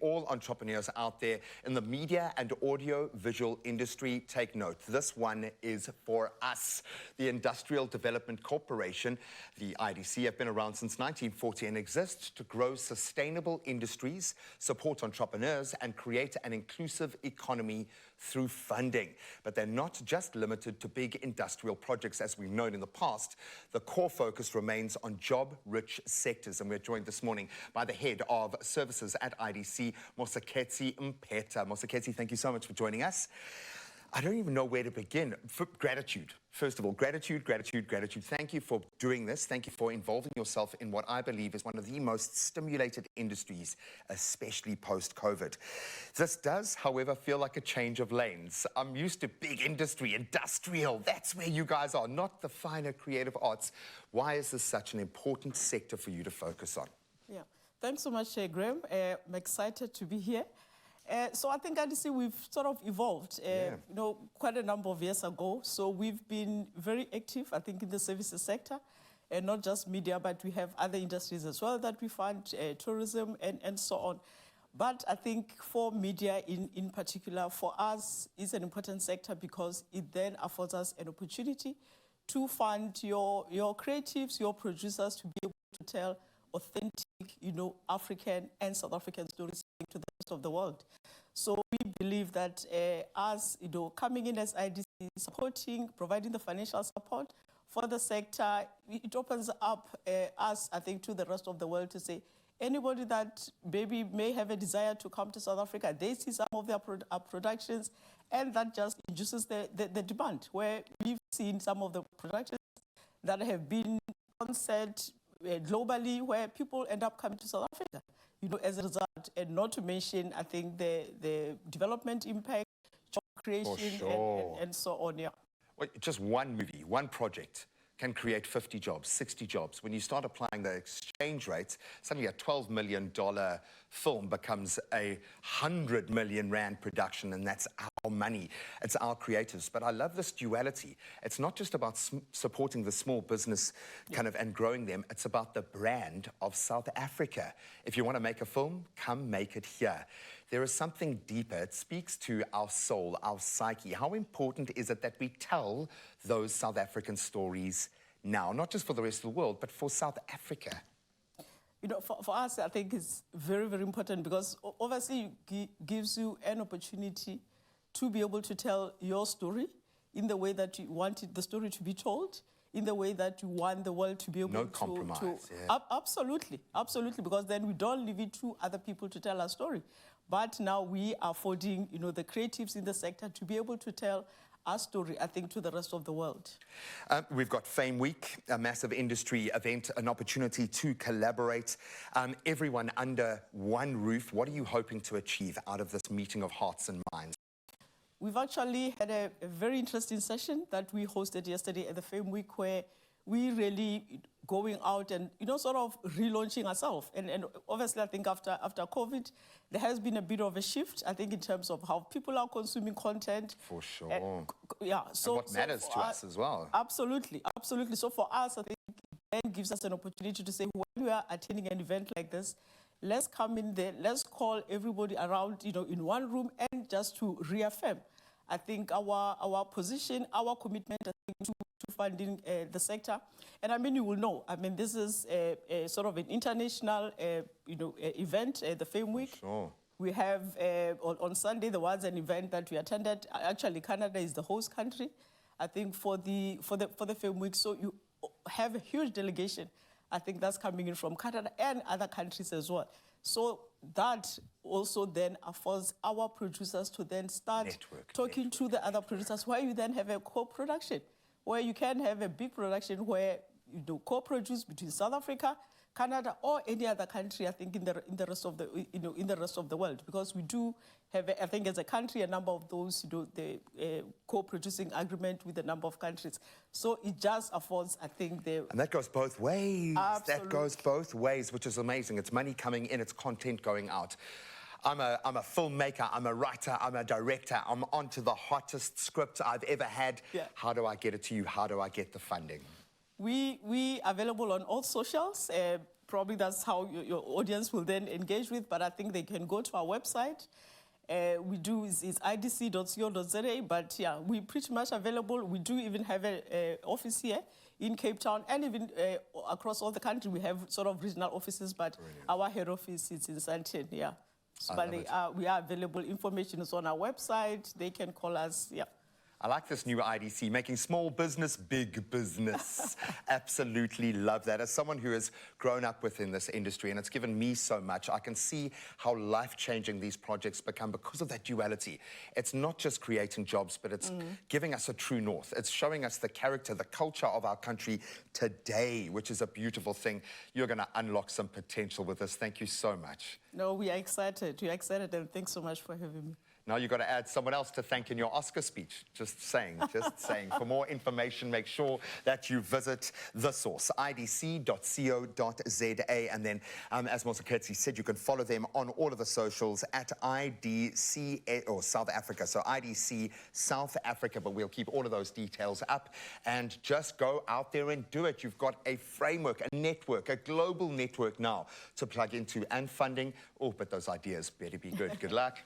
all entrepreneurs out there in the media and audio-visual industry, take note. This one is for us. The Industrial Development Corporation, the IDC, have been around since 1940 and exist to grow sustainable industries, support entrepreneurs, and create an inclusive economy through funding. But they're not just limited to big industrial projects as we've known in the past. The core focus remains on job-rich sectors, and we're joined this morning by the head of services at IDC, Moseketsi Mpeta. Moseketsi, thank you so much for joining us. I don't even know where to begin. Gratitude. First of all, gratitude, gratitude, gratitude. Thank you for doing this. Thank you for involving yourself in what I believe is one of the most stimulated industries, especially post-COVID. This does, however, feel like a change of lanes. I'm used to big industry, industrial. That's where you guys are, not the finer creative arts. Why is this such an important sector for you to focus on? Yeah, thanks so much, Graham. I'm excited to be here. So I think IDC, we've sort of evolved, quite a number of years ago. So we've been very active, I think, in the services sector, and not just media, but we have other industries as well that we fund, tourism and so on. But I think for media in particular, for us, it's an important sector because it then affords us an opportunity to fund your creatives, your producers to be able to tell authentic, African and South African stories to the rest of the world. So we believe that us, coming in as IDC, supporting, providing the financial support for the sector, it opens up us, I think, to the rest of the world to say, anybody that maybe may have a desire to come to South Africa, they see some of their productions, and that just induces the demand, where we've seen some of the productions that have been on set globally, where people end up coming to South Africa, as a result, and not to mention, I think, the development impact, job creation, and so on, yeah. Well, just one movie, one project can create 50 jobs, 60 jobs. When you start applying the exchange rates, suddenly a $12 million film becomes a 100 million rand production, and that's our money. It's our creatives. But I love this duality. It's not just about supporting the small business and growing them. It's about the brand of South Africa. If you want to make a film, come make it here. There is something deeper. It speaks to our soul, our psyche. How important is it that we tell those South African stories now, not just for the rest of the world, but for South Africa? For us, I think it's very, very important because obviously it gives you an opportunity to be able to tell your story in the way that you want the story to be told, in the way that you want the world to be able to... No compromise, yeah. Absolutely, absolutely, because then we don't leave it to other people to tell our story. But now we are affording, the creatives in the sector to be able to tell our story, I think, to the rest of the world. We've got Fame Week, a massive industry event, an opportunity to collaborate. Everyone under one roof. What are you hoping to achieve out of this meeting of hearts and minds? We've actually had a very interesting session that we hosted yesterday at the Fame Week, where we really going out and, sort of relaunching ourselves. And obviously, I think after COVID, there has been a bit of a shift, I think, in terms of how people are consuming content. For sure. Yeah. So, and what matters to us as well. Absolutely, absolutely. So for us, I think it then gives us an opportunity to say, when we are attending an event like this, let's come in there, let's call everybody around, in one room, and just to reaffirm, I think, our position, our commitment, I think, to funding the sector. And I mean, you will know, I mean, this is a sort of an international, event, the Fame Week. Sure. We have, on Sunday, there was an event that we attended. Actually, Canada is the host country, I think, for the Fame Week. So you have a huge delegation, I think, that's coming in from Canada and other countries as well. So that also then affords our producers to then start talking to the other producers, where you then have a co-production, where you can have a big production where you do co-produce between South Africa, Canada, or any other country, I think, in the rest of the in the rest of the world, because we do have, I think, as a country, a number of those the co-producing agreement with a number of countries. So it just affords, I think, and that goes both ways. Absolutely. That goes both ways, which is amazing. It's money coming in, it's content going out. I'm a filmmaker, I'm a writer, I'm a director, I'm onto the hottest script I've ever had. Yeah. How do I get it to you? How do I get the funding? We are available on all socials, probably that's how your audience will then engage with, but I think they can go to our website. We do, it's idc.co.za, but yeah, we're pretty much available. We do even have an office here in Cape Town, and even across all the country, we have sort of regional offices, but our head office is in Sandton, yeah. So, but we are available. Information is on our website. They can call us, yeah. I like this new IDC, making small business big business. Absolutely love that. As someone who has grown up within this industry, and it's given me so much, I can see how life-changing these projects become because of that duality. It's not just creating jobs, but it's giving us a true north. It's showing us the character, the culture of our country today, which is a beautiful thing. You're going to unlock some potential with this. Thank you so much. No, we are excited. We are excited, and thanks so much for having me. Now you've got to add someone else to thank in your Oscar speech. Just saying, just saying. For more information, make sure that you visit the source, idc.co.za. And then, as Moseketsi said, you can follow them on all of the socials at IDC or South Africa. So IDC South Africa, but we'll keep all of those details up. And just go out there and do it. You've got a framework, a network, a global network now to plug into, and funding. Oh, but those ideas better be good. Good luck.